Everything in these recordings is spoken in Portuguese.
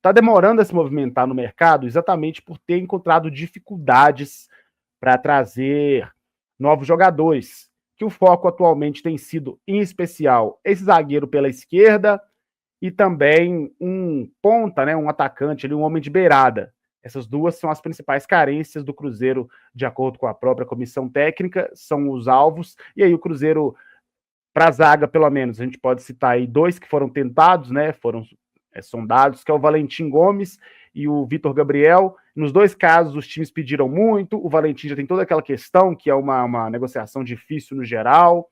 está demorando a se movimentar no mercado exatamente por ter encontrado dificuldades para trazer novos jogadores, que o foco atualmente tem sido, em especial, esse zagueiro pela esquerda e também um ponta, né, um atacante, um homem de beirada. Essas duas são as principais carências do Cruzeiro, de acordo com a própria comissão técnica, são os alvos, e aí o Cruzeiro, para a zaga, pelo menos, a gente pode citar aí 2 que foram tentados, né, foram sondados, que é o Valentim Gomes e o Vitor Gabriel. Nos 2 casos, os times pediram muito, o Valentim já tem toda aquela questão, que é uma negociação difícil no geral.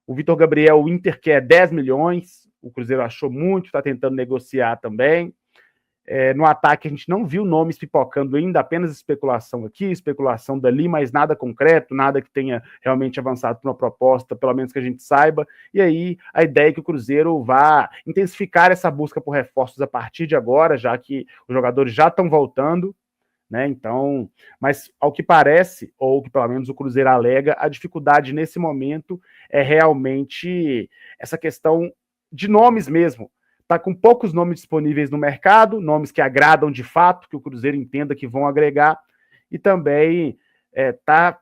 O Vitor Gabriel, o Inter quer 10 milhões, o Cruzeiro achou muito, está tentando negociar também. No ataque, a gente não viu nomes pipocando ainda, apenas especulação aqui, especulação dali, mas nada concreto, nada que tenha realmente avançado para uma proposta, pelo menos que a gente saiba. E aí, a ideia é que o Cruzeiro vá intensificar essa busca por reforços a partir de agora, já que os jogadores já estão voltando, né? Então, mas ao que parece, ou que pelo menos o Cruzeiro alega, a dificuldade nesse momento é realmente essa questão de nomes mesmo. Está com poucos nomes disponíveis no mercado, nomes que agradam de fato, que o Cruzeiro entenda que vão agregar, e também está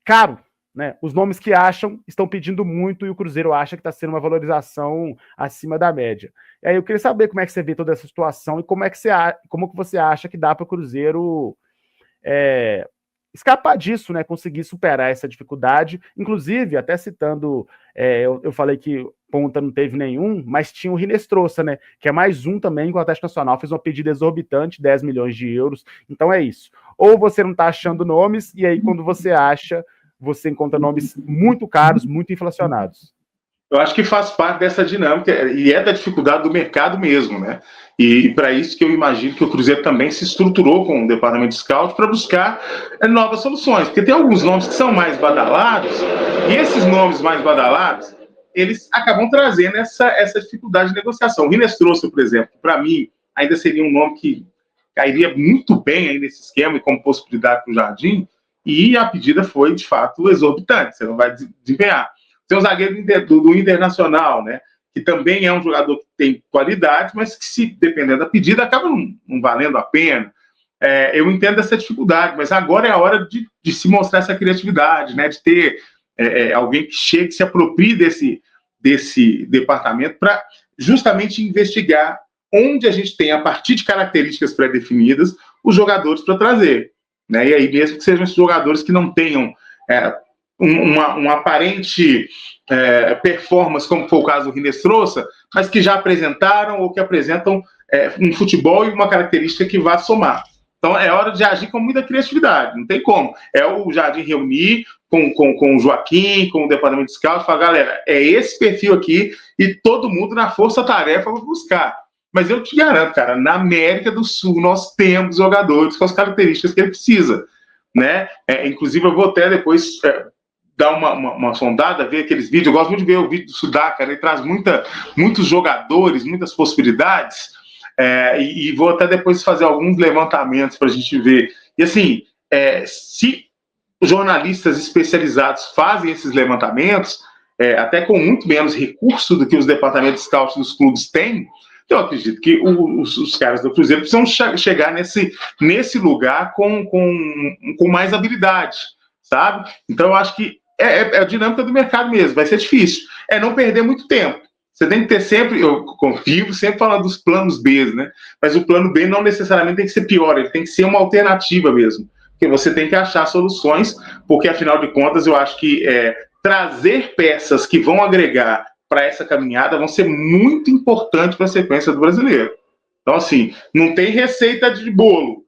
caro, né? Os nomes que acham estão pedindo muito e o Cruzeiro acha que está sendo uma valorização acima da média. E aí eu queria saber como é que você vê toda essa situação e como que você acha que dá para o Cruzeiro escapar disso, né? Conseguir superar essa dificuldade. Inclusive, até citando, eu falei que ponta não teve nenhum, mas tinha o Rinestrosa, né? Que é mais um também que o Atlético Nacional fez uma pedida exorbitante, 10 milhões de euros. Então é isso. Ou você não está achando nomes, e aí quando você acha, você encontra nomes muito caros, muito inflacionados. Eu acho que faz parte dessa dinâmica e é da dificuldade do mercado mesmo, né? E para isso que eu imagino que o Cruzeiro também se estruturou com o departamento de scout para buscar novas soluções, porque tem alguns nomes que são mais badalados e esses nomes mais badalados eles acabam trazendo essa dificuldade de negociação. O Rinestrosa, por exemplo, para mim ainda seria um nome que cairia muito bem aí nesse esquema e como possibilidade para o Jardim, e a pedida foi de fato exorbitante, você não vai desviar. Tem o zagueiro do Internacional, né? Que também é um jogador que tem qualidade, mas que, se dependendo da pedida, acaba não valendo a pena. Eu entendo essa dificuldade, mas agora é a hora de se mostrar essa criatividade, né? De ter alguém que chegue, se aproprie desse departamento para justamente investigar onde a gente tem, a partir de características pré-definidas, os jogadores para trazer. Né? E aí, mesmo que sejam esses jogadores que não tenham uma aparente performance, como foi o caso do Rinestrosa, mas que já apresentaram ou que apresentam um futebol e uma característica que vá somar. Então é hora de agir com muita criatividade, não tem como. É o Jardim reunir com o Joaquim, com o departamento de scout, e falar, galera, é esse perfil aqui e todo mundo na força-tarefa vai buscar. Mas eu te garanto, cara, na América do Sul nós temos jogadores com as características que ele precisa. Né? Inclusive eu vou até depois dar uma sondada, ver aqueles vídeos. Eu gosto muito de ver o vídeo do Sudaca, ele traz muitos jogadores, muitas possibilidades, e vou até depois fazer alguns levantamentos para a gente ver. E assim, se jornalistas especializados fazem esses levantamentos, até com muito menos recurso do que os departamentos de scout dos clubes têm, eu acredito que os caras do Cruzeiro precisam chegar nesse lugar com mais habilidade, sabe? Então, eu acho que é a dinâmica do mercado mesmo, vai ser difícil. Não perder muito tempo. Você tem que ter sempre, eu vivo sempre falando dos planos B, né? Mas o plano B não necessariamente tem que ser pior, ele tem que ser uma alternativa mesmo. Porque você tem que achar soluções, porque, afinal de contas, eu acho que trazer peças que vão agregar para essa caminhada vão ser muito importantes para a sequência do brasileiro. Então, assim, não tem receita de bolo,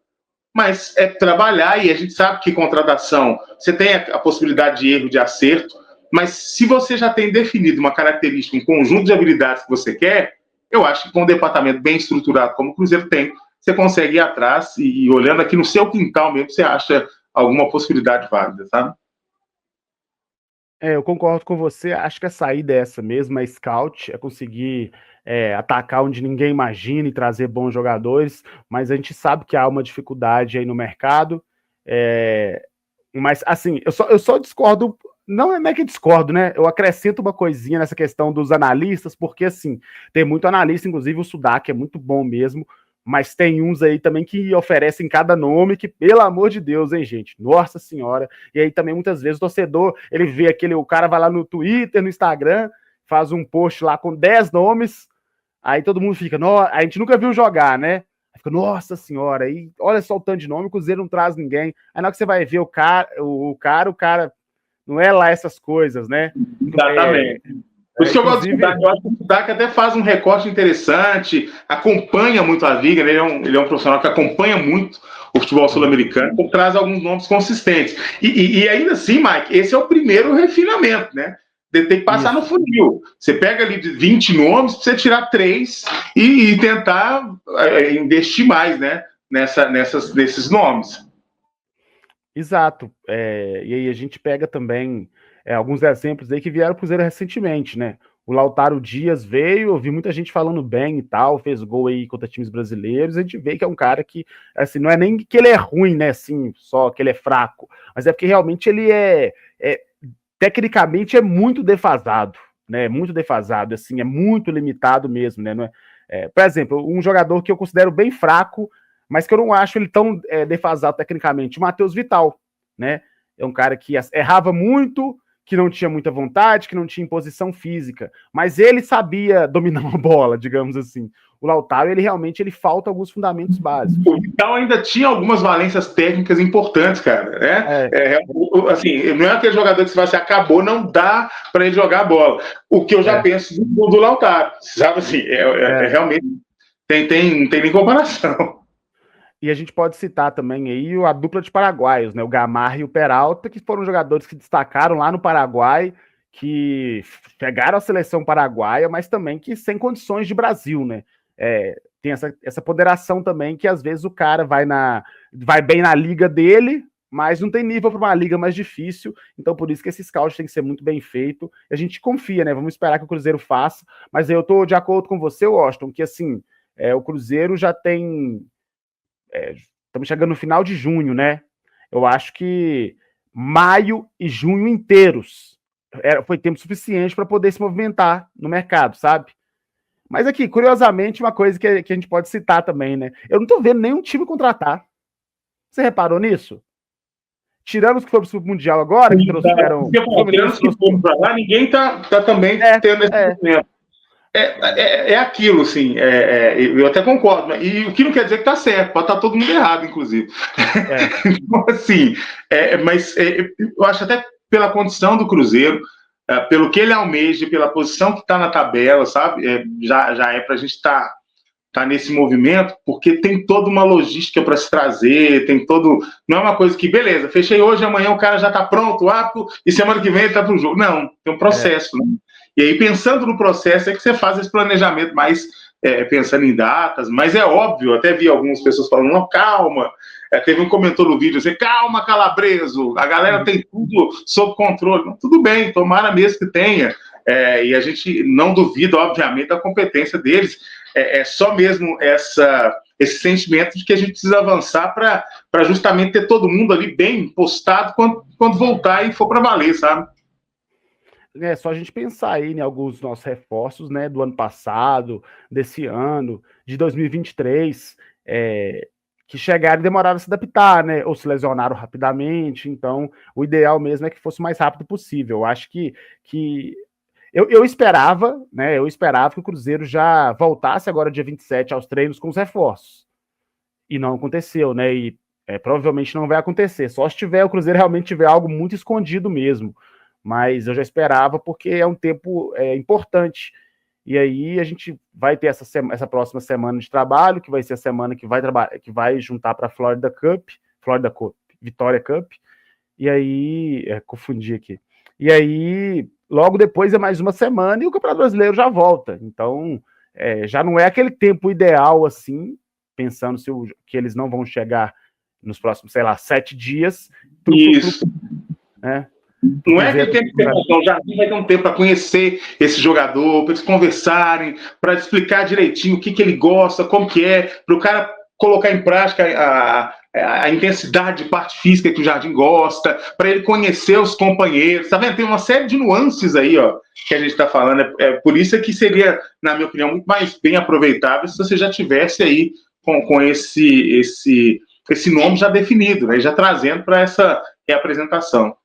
mas é trabalhar, e a gente sabe que contratação, você tem a possibilidade de erro, de acerto, mas se você já tem definido uma característica, um conjunto de habilidades que você quer, eu acho que com um departamento bem estruturado como o Cruzeiro tem, você consegue ir atrás e olhando aqui no seu quintal mesmo, você acha alguma possibilidade válida, sabe? Eu concordo com você, acho que a saída é essa mesmo, é scout, é conseguir atacar onde ninguém imagina e trazer bons jogadores, mas a gente sabe que há uma dificuldade aí no mercado, mas assim, eu só discordo não é que eu discordo, né? Eu acrescento uma coisinha nessa questão dos analistas, porque assim, tem muito analista, inclusive o Sudak é muito bom mesmo, mas tem uns aí também que oferecem cada nome que, pelo amor de Deus, hein, gente? Nossa Senhora. E aí também muitas vezes o torcedor, ele vê o cara vai lá no Twitter, no Instagram, faz um post lá com 10 nomes, aí todo mundo fica, a gente nunca viu jogar, né? Aí fica, nossa Senhora, aí olha só o tanto de nome, o Cruzeiro não traz ninguém. Aí na hora que você vai ver o cara não é lá essas coisas, né? Exatamente. Por isso que eu gosto do Sudak. Eu acho que o Sudak até faz um recorte interessante, acompanha muito a Liga, né? Ele é um profissional que acompanha muito o futebol sul-americano, então traz alguns nomes consistentes. E ainda assim, Mike, esse é o primeiro refinamento, né? Tem que passar no funil. Você pega ali de 20 nomes, você tirar 3 e tentar investir mais, né? Nesses nomes. Exato. E aí a gente pega também alguns exemplos aí que vieram para o Cruzeiro recentemente, né? O Lautaro Dias veio, eu vi muita gente falando bem e tal, fez gol aí contra times brasileiros, a gente vê que é um cara que, assim, não é nem que ele é ruim, né, assim, só que ele é fraco, mas é porque realmente ele tecnicamente é muito defasado, né, muito defasado, assim, é muito limitado mesmo, né, não por exemplo, um jogador que eu considero bem fraco, mas que eu não acho ele tão defasado tecnicamente, o Matheus Vital, né, é um cara que errava muito, que não tinha muita vontade, que não tinha imposição física, mas ele sabia dominar uma bola, digamos assim. O Lautaro, ele falta alguns fundamentos básicos. O Vital ainda tinha algumas valências técnicas importantes, cara, né? Assim, não é aquele jogador que você vai assim, acabou, não dá para ele jogar a bola. O que eu já penso do Lautaro, sabe assim, realmente não tem nem comparação. E a gente pode citar também aí a dupla de paraguaios, né? O Gamarra e o Peralta, que foram jogadores que destacaram lá no Paraguai, que chegaram à seleção paraguaia, mas também que sem condições de Brasil, né? Tem essa ponderação também que às vezes o cara vai bem na liga dele, mas não tem nível para uma liga mais difícil. Então por isso que esse scout tem que ser muito bem feito. A gente confia, né? Vamos esperar que o Cruzeiro faça. Mas eu tô de acordo com você, Washington, que assim o Cruzeiro já tem estamos chegando no final de junho, né? Eu acho que maio e junho inteiros foi tempo suficiente para poder se movimentar no mercado, sabe? Mas aqui, curiosamente, uma coisa que a gente pode citar também, né? Eu não tô vendo nenhum time contratar. Você reparou nisso? Tirando os que foram pro Mundial agora, que trouxeram... Tirando os que foram para lá, ninguém tá também tendo esse movimento. É aquilo, assim, eu até concordo, e o que não quer dizer que tá certo, pode estar todo mundo errado, inclusive. Então, assim, mas eu acho até pela condição do Cruzeiro, pelo que ele almeja, pela posição que está na tabela, sabe, já é para a gente estar nesse movimento, porque tem toda uma logística para se trazer, não é uma coisa que, beleza, fechei hoje, amanhã o cara já está pronto, apto, e semana que vem ele está para o jogo. Não, tem um processo, né? E aí, pensando no processo, é que você faz esse planejamento mais pensando em datas, mas é óbvio, até vi algumas pessoas falando, não, calma, teve um comentário no vídeo assim, calma, Calabreso, a galera tem tudo sob controle. Não, tudo bem, tomara mesmo que tenha, e a gente não duvida, obviamente, da competência deles, só mesmo esse sentimento de que a gente precisa avançar para justamente ter todo mundo ali bem postado quando voltar e for para valer, sabe? É só a gente pensar aí em alguns dos nossos reforços, né, do ano passado, desse ano, de 2023, que chegaram e demoraram a se adaptar, né, ou se lesionaram rapidamente. Então, o ideal mesmo é que fosse o mais rápido possível. Eu acho que eu esperava, né, que o Cruzeiro já voltasse agora dia 27 aos treinos com os reforços. E não aconteceu, né, e provavelmente não vai acontecer, só se o Cruzeiro realmente tiver algo muito escondido mesmo. Mas eu já esperava porque é um tempo importante. E aí a gente vai ter essa próxima semana de trabalho, que vai ser a semana que vai juntar para a Florida Cup, Vitória Cup. E aí, confundi aqui. E aí, logo depois é mais uma semana e o Campeonato Brasileiro já volta. Então, já não é aquele tempo ideal assim, pensando que eles não vão chegar nos próximos, 7 dias. Isso. Não é aquele tempo de preparação, já vai ter um tempo para conhecer esse jogador, para eles conversarem, para explicar direitinho o que ele gosta, como que é, para o cara colocar em prática a intensidade de parte física que o Jardim gosta, para ele conhecer os companheiros, tá vendo? Tem uma série de nuances aí, ó, que a gente está falando. Por isso é que seria, na minha opinião, muito mais bem aproveitável se você já tivesse aí com esse nome já definido, né, já trazendo para essa reapresentação.